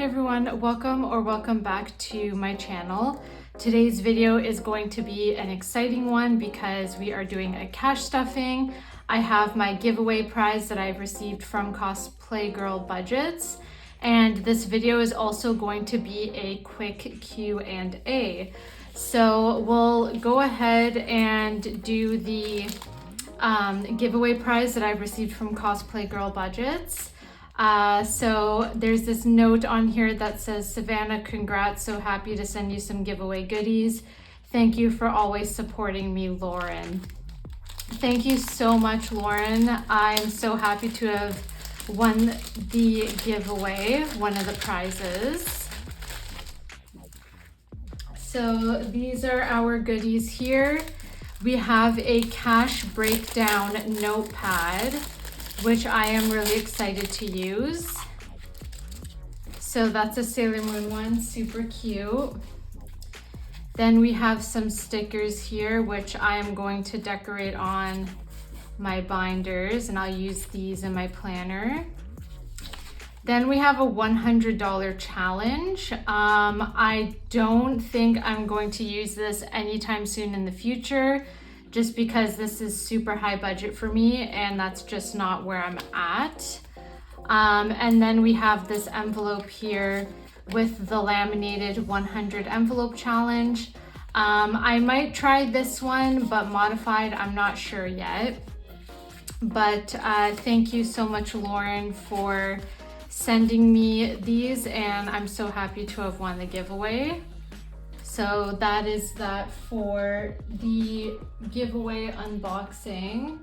everyone, welcome back to my channel. Today's video is going to be an exciting one because we are doing a cash stuffing. I have my giveaway prize that I've received from Cosplay Girl Budgets, and this video is also going to be a quick Q&A. So we'll go ahead and do the giveaway prize that I've received from Cosplay Girl Budgets. So there's this note on here that says, Savannah, congrats, so happy to send you some giveaway goodies. Thank you for always supporting me, Lauren. Thank you so much, Lauren. I'm so happy to have won the giveaway, one of the prizes. So these are our goodies here. We have a cash breakdown notepad, which I am really excited to use. So that's a Sailor Moon one, super cute. Then we have some stickers here, which I am going to decorate on my binders, and I'll use these in my planner. Then we have a $100 challenge. I don't think I'm going to use this anytime soon in the future, just because this is super high budget for me and that's just not where I'm at. And then we have this envelope here with the laminated 100 envelope challenge. I might try this one, but modified, I'm not sure yet. But thank you so much, Lauren, for sending me these, and I'm so happy to have won the giveaway. So that is that for the giveaway unboxing.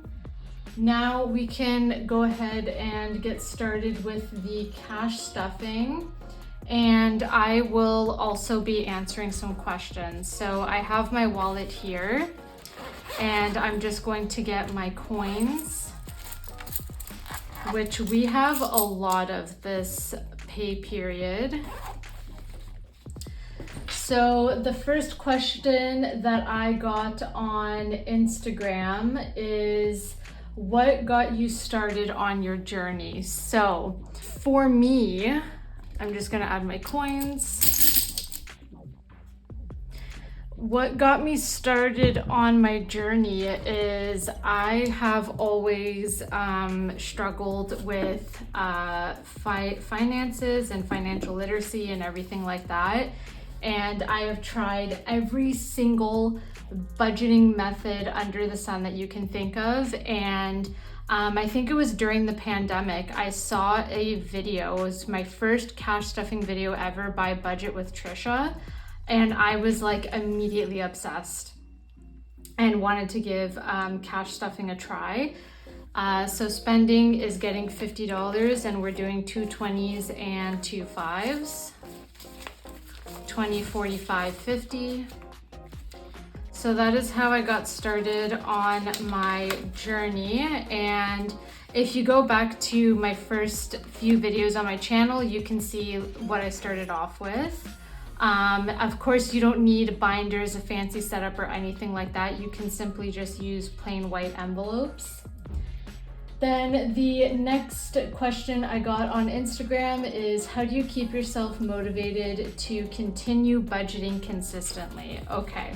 Now we can go ahead and get started with the cash stuffing, and I will also be answering some questions. So I have my wallet here, and I'm just going to get my coins, which we have a lot of this pay period. So the first question that I got on Instagram is, what got you started on your journey? So for me, I'm just gonna add my coins. What got me started on my journey is I have always struggled with finances and financial literacy and everything like that. And I have tried every single budgeting method under the sun that you can think of. And I think it was during the pandemic, I saw a video. It was my first cash stuffing video ever by Budget with Trisha. And I was like immediately obsessed and wanted to give cash stuffing a try. So spending is getting $50, and we're doing 2 20s and 2 5s. 20, 45, 50. So that is how I got started on my journey. And if you go back to my first few videos on my channel, you can see what I started off with. Of course, you don't need binders, a fancy setup, or anything like that. You can simply just use plain white envelopes. Then the next question I got on Instagram is, how do you keep yourself motivated to continue budgeting consistently? Okay,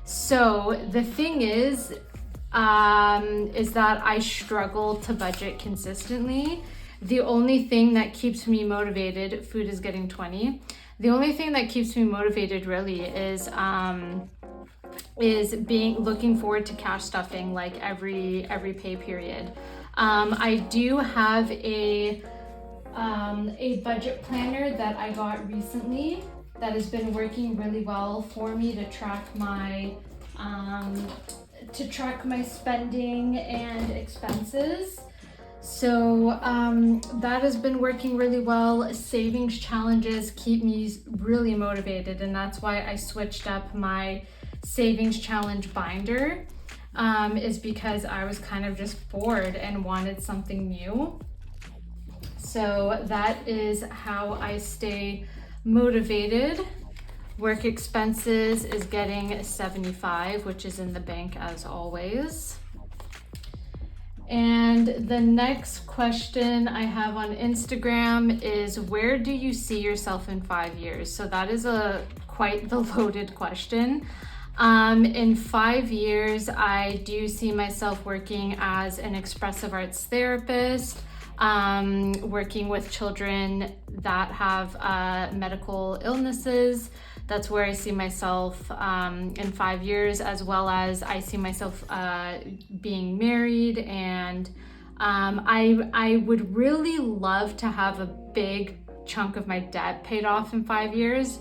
so the thing is that I struggle to budget consistently. The only thing that keeps me motivated, food is getting 20. The only thing that keeps me motivated really is looking forward to cash stuffing, like every pay period. I do have a budget planner that I got recently that has been working really well for me to track my spending and expenses. So that has been working really well. Savings challenges keep me really motivated, and that's why I switched up my savings challenge binder. Is because I was kind of just bored and wanted something new. So that is how I stay motivated. Work expenses is getting 75, which is in the bank as always. And the next question I have on Instagram is, where do you see yourself in 5 years? So that is quite the loaded question. In 5 years, I do see myself working as an expressive arts therapist, working with children that have medical illnesses. That's where I see myself in 5 years, as well as I see myself being married, and I would really love to have a big chunk of my debt paid off in 5 years.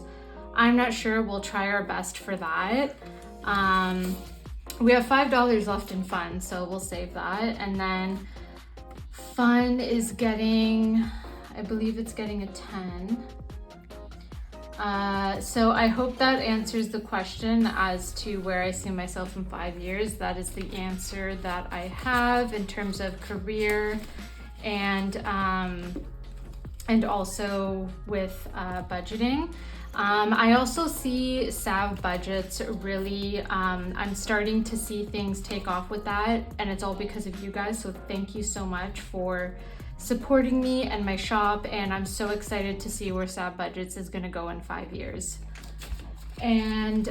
I'm not sure, we'll try our best for that. We have $5 left in fun, so we'll save that. And then fun is getting, I believe it's getting a 10. So I hope that answers the question as to where I see myself in 5 years. That is the answer that I have in terms of career and also with budgeting. I also see SAV budgets really, I'm starting to see things take off with that, and it's all because of you guys. So thank you so much for supporting me and my shop, and I'm so excited to see where SAV budgets is gonna go in 5 years. And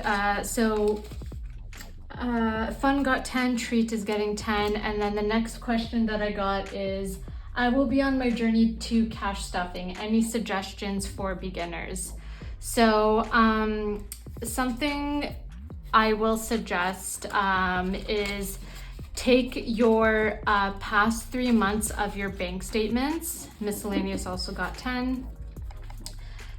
fun got 10, treat is getting 10, and then the next question that I got is, I will be on my journey to cash stuffing. Any suggestions for beginners? So something I will suggest is take your past 3 months of your bank statements. Miscellaneous also got 10.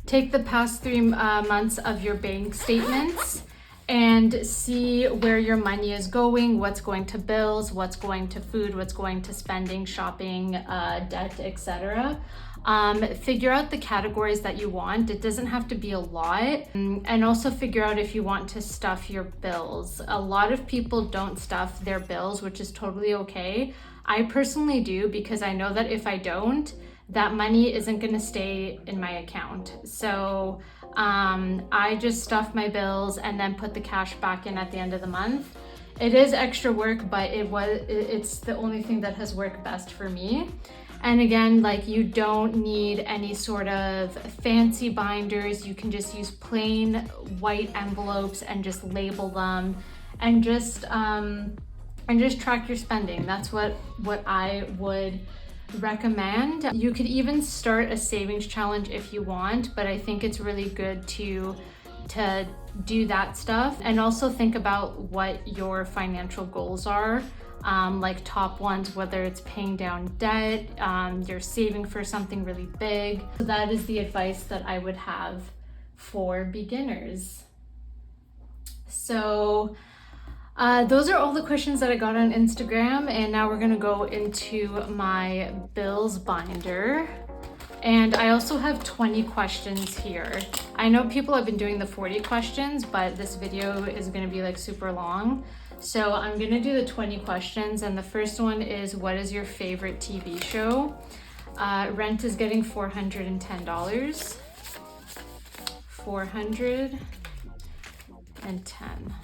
Take the past 3 months of your bank statements and see where your money is going, what's going to bills, what's going to food, what's going to spending, shopping, debt, etc. Figure out the categories that you want. It doesn't have to be a lot. And also figure out if you want to stuff your bills. A lot of people don't stuff their bills, which is totally okay. I personally do, because I know that if I don't, that money isn't gonna stay in my account. So I just stuff my bills and then put the cash back in at the end of the month. It is extra work, but it's the only thing that has worked best for me. And again, like, you don't need any sort of fancy binders. You can just use plain white envelopes and just label them, and just track your spending. That's what I would recommend. You could even start a savings challenge if you want, but I think it's really good to do that stuff, and also think about what your financial goals are. Like top ones, whether it's paying down debt, you're saving for something really big. So that is the advice that I would have for beginners. So those are all the questions that I got on Instagram, and now we're gonna go into my bills binder. And I also have 20 questions here. I know people have been doing the 40 questions, but this video is gonna be like super long. So I'm gonna do the 20 questions, and the first one is, what is your favorite TV show? Rent is getting $410. 410.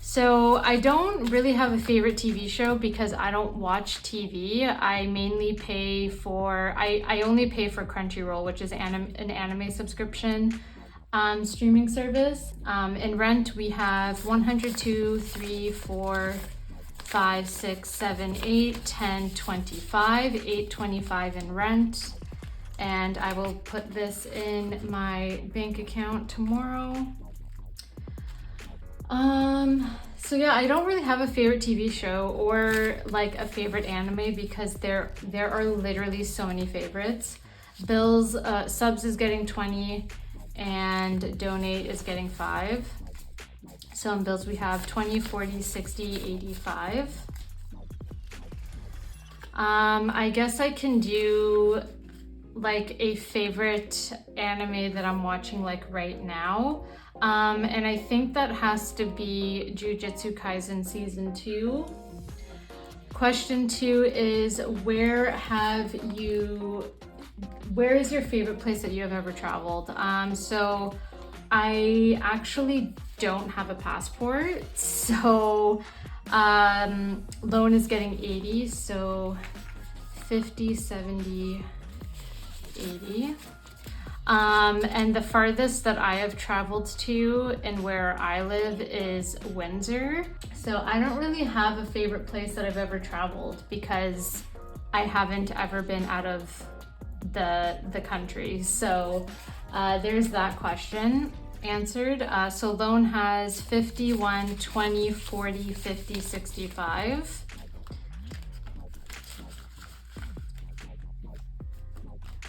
So I don't really have a favorite TV show because I don't watch TV. I mainly pay for, I only pay for Crunchyroll, which is an anime subscription streaming service. In rent, we have 102, 3, 4, 5, 6, 7, 8, 10, 25, 825 in rent. And I will put this in my bank account tomorrow. So yeah, I don't really have a favorite TV show or like a favorite anime, because there are literally so many favorites. Bills, subs is getting 20, and donate is getting 5. So in bills we have 20, 40, 60, 85. I guess I can do like a favorite anime that I'm watching like right now. And I think that has to be Jujutsu Kaisen Season 2. Question 2 is, where is your favorite place that you have ever traveled? So I actually don't have a passport, so Loan is getting 80, so 50, 70, 80. And the farthest that I have traveled to and where I live is Windsor. So I don't really have a favorite place that I've ever traveled because I haven't ever been out of the country. So there's that question answered. So loan has 51, 20, 40, 50, 65.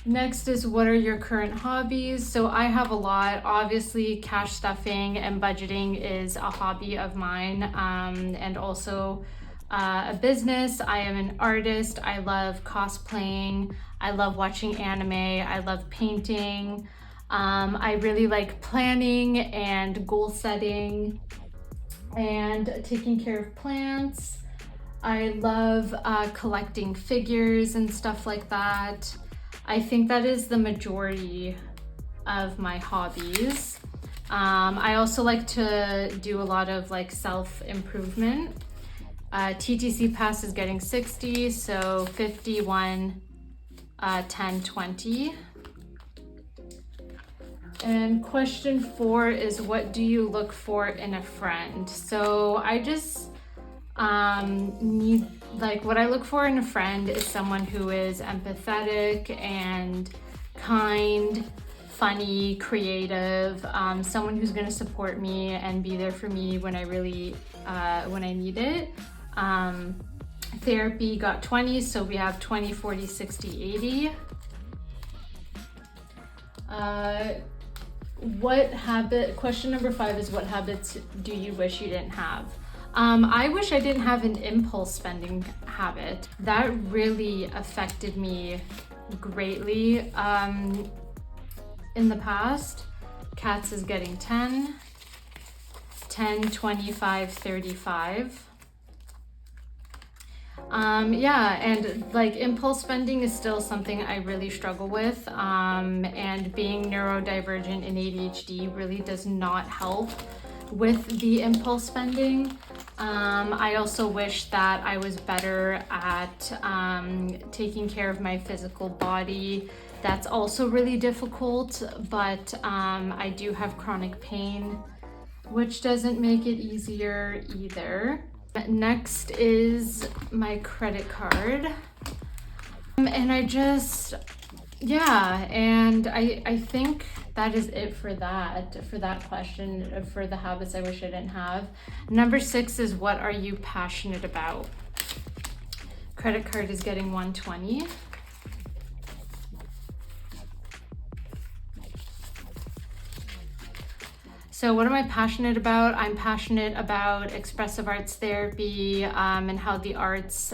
Next is, what are your current hobbies? So I have a lot. Obviously, cash stuffing and budgeting is a hobby of mine, and also a business. I am an artist. I love cosplaying. I love watching anime. I love painting. I really like planning and goal setting and taking care of plants. I love collecting figures and stuff like that. I think that is the majority of my hobbies. I also like to do a lot of like self-improvement. TTC pass is getting 60, so 51, 10, 20. And question 4 is, what do you look for in a friend? So I just what I look for in a friend is someone who is empathetic and kind, funny, creative, someone who's going to support me and be there for me when I really when I need it. Therapy got 20, so we have 20, 40, 60, 80. Question number 5 is, what habits do you wish you didn't have? I wish I didn't have an impulse spending habit. That really affected me greatly in the past. Cats is getting 10, 10, 25, 35. Yeah, and like impulse spending is still something I really struggle with, and being neurodivergent and ADHD really does not help with the impulse spending. I also wish that I was better at taking care of my physical body. That's also really difficult, but I do have chronic pain, which doesn't make it easier either. Next is my credit card. And I think that is it for that question, for the habits I wish I didn't have. Number 6 is, what are you passionate about? Credit card is getting 120. So what am I passionate about? I'm passionate about expressive arts therapy, and how the arts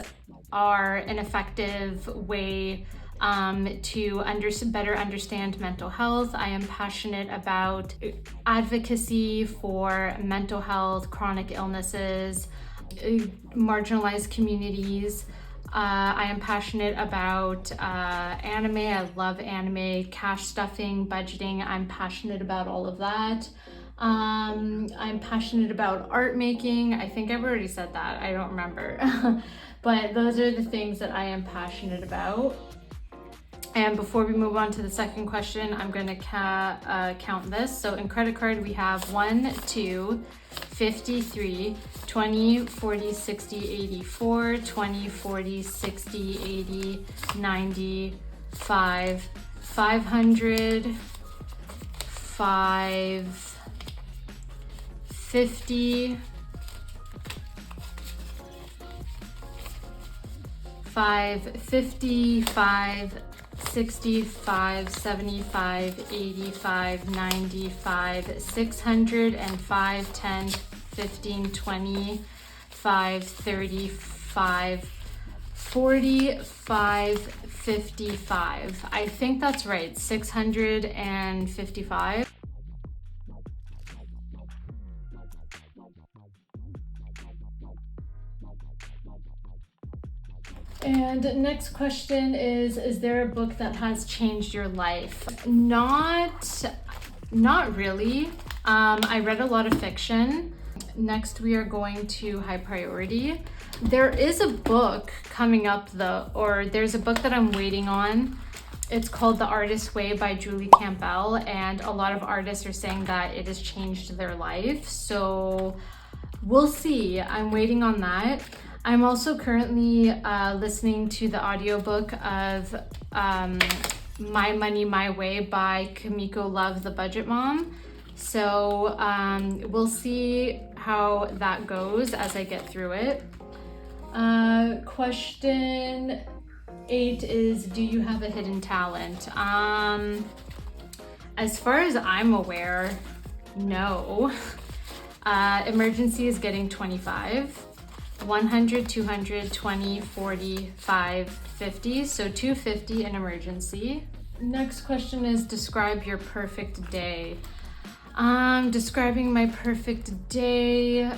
are an effective way to better understand mental health. I am passionate about advocacy for mental health, chronic illnesses, marginalized communities. I am passionate about anime. I love anime, cash stuffing, budgeting. I'm passionate about all of that. I'm passionate about art making. I think I've already said that. I don't remember. But those are the things that I am passionate about. And before we move on to the second question, I'm going to count this. So in credit card, we have 1, 2, 53, 20, 40, 60, 84, 20, 40, 60, 80, 90, 5, 500, 5, 50, 55, 65, 75, 85, 95, 605, 10, 15, 20, 5, 35, 45, 55. I think that's right, 655. And next question is there a book that has changed your life? Not really. I read a lot of fiction. Next, we are going to high priority. There is a book coming up though, or there's a book that I'm waiting on. It's called The Artist's Way by Julie Campbell, and a lot of artists are saying that it has changed their life. So we'll see. I'm waiting on that. I'm also currently listening to the audiobook of My Money, My Way by Kimiko Love, the Budget Mom. So we'll see how that goes as I get through it. Question 8 is, do you have a hidden talent? As far as I'm aware, no. Emergency is getting 25, 100, 200, 20, 40, 5, 50. So 250 in emergency. Next question is, describe your perfect day. Describing my perfect day,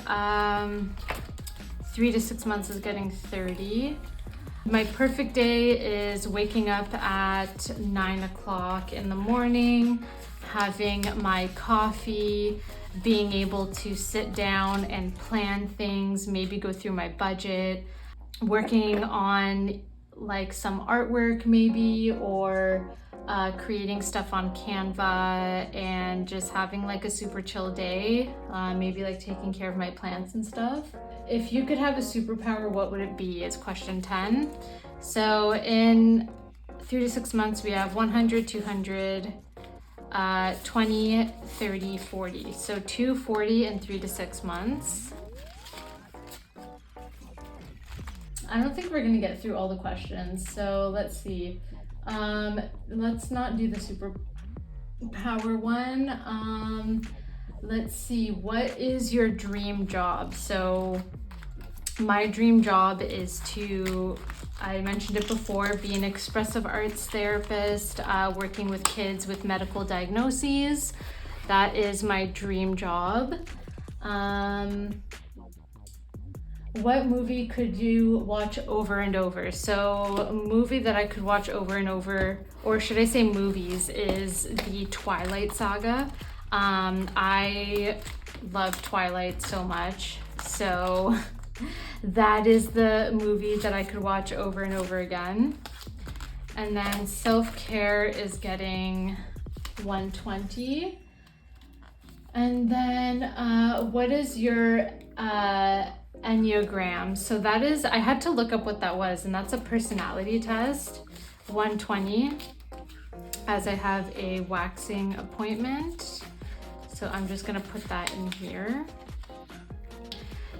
3 to 6 months is getting 30. My perfect day is waking up at 9 o'clock in the morning, having my coffee, being able to sit down and plan things, maybe go through my budget, working on like some artwork maybe, or creating stuff on Canva, and just having like a super chill day, maybe like taking care of my plants and stuff. If you could have a superpower, what would it be, is question 10. So in 3 to 6 months, we have 100, 200, 20, 30, 40. So 240 in 3 to 6 months. I don't think we're gonna get through all the questions, so let's see. Let's not do the superpower one. Let's see, what is your dream job? So my dream job is to, I mentioned it before, be an expressive arts therapist, working with kids with medical diagnoses. That is my dream job. What movie could you watch over and over? So a movie that I could watch over and over, or should I say movies, is the Twilight Saga. I love Twilight so much, so that is the movie that I could watch over and over again. And then self-care is getting 120. And then what is your Enneagram? So that is, I had to look up what that was, and that's a personality test. 120, as I have a waxing appointment. So I'm just gonna put that in here.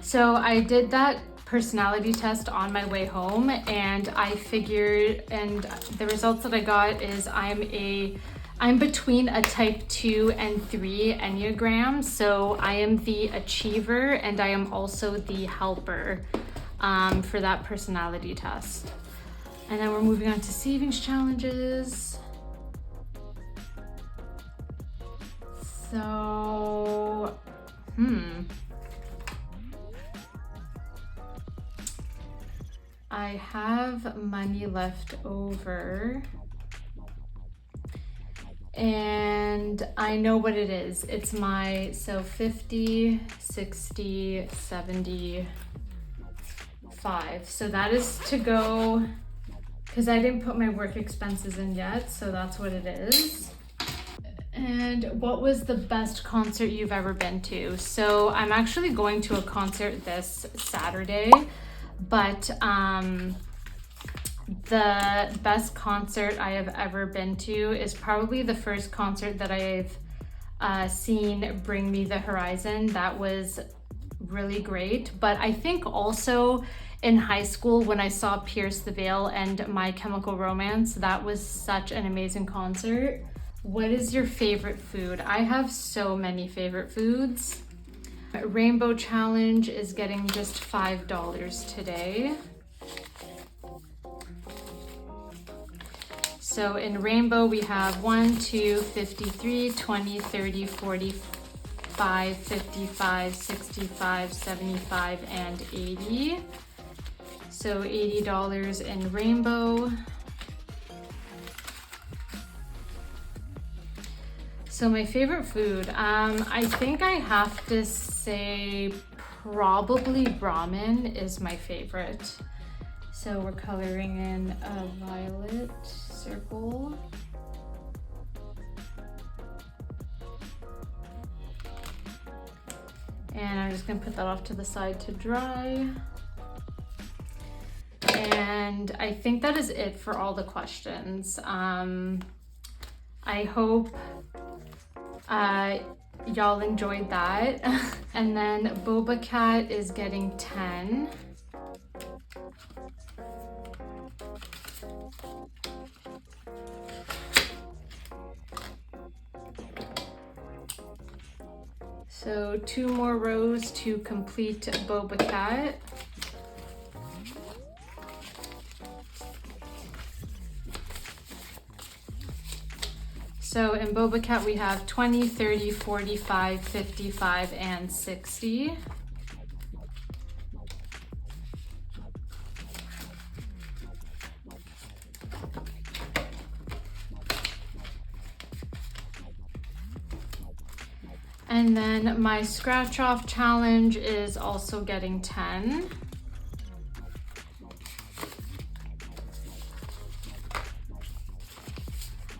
So I did that personality test on my way home, and I figured, and the results that I got is I'm between a type 2 and 3 Enneagram. So I am the achiever, and I am also the helper for that personality test. And then we're moving on to savings challenges. So, I have money left over. And I know what it is. It's my, so 50, 60, 75. So that is to go, because I didn't put my work expenses in yet, so that's what it is. And what was the best concert you've ever been to? So I'm actually going to a concert this Saturday, but the best concert I have ever been to is probably the first concert that I've seen Bring Me the Horizon. That was really great. But I think also in high school when I saw Pierce the Veil and My Chemical Romance, that was such an amazing concert. What is your favorite food? I have so many favorite foods. Rainbow Challenge is getting just $5 today. So in Rainbow, we have 1, 2, 53, 20, 30, 45, 55, 65, 75, and 80. So $80 in Rainbow. So my favorite food, I think I have to say probably Brahmin is my favorite. So we're coloring in a violet circle. And I'm just gonna put that off to the side to dry. And I think that is it for all the questions. I hope y'all enjoyed that. And then Boba Cat is getting 10. So 2 more rows to complete Boba Cat. So in Boba Cat we have 20, 30, 45, 55, and 60. And then my scratch off challenge is also getting 10.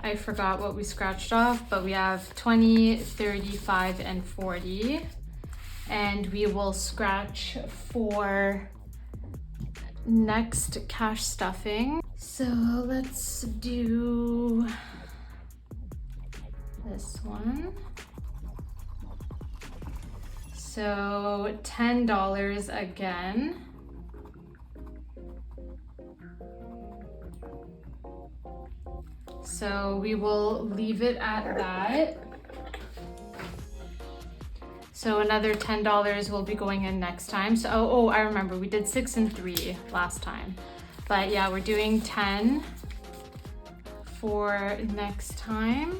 I forgot what we scratched off, but we have 20, 35, and 40. And we will scratch for next cash stuffing. So let's do this one. So $10 again. So we will leave it at that. So another $10 will be going in next time. So, oh, I remember we did 6 and 3 last time. But yeah, we're doing 10 for next time.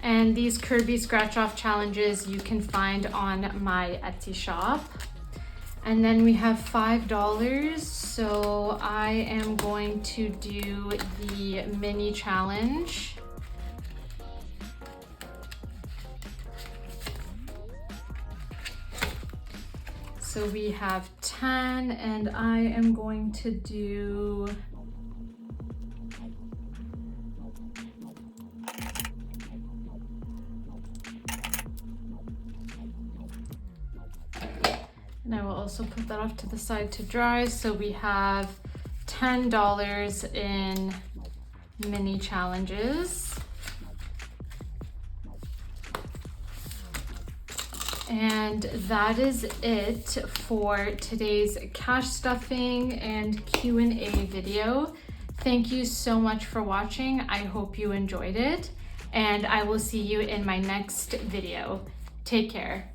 And these Kirby scratch off challenges you can find on my Etsy shop. And then we have $5, so I am going to do the mini challenge. So we have 10, and I am going to do and I will also put that off to the side to dry. So we have $10 in mini challenges. And that is it for today's cash stuffing and Q&A video. Thank you so much for watching. I hope you enjoyed it, and I will see you in my next video. Take care.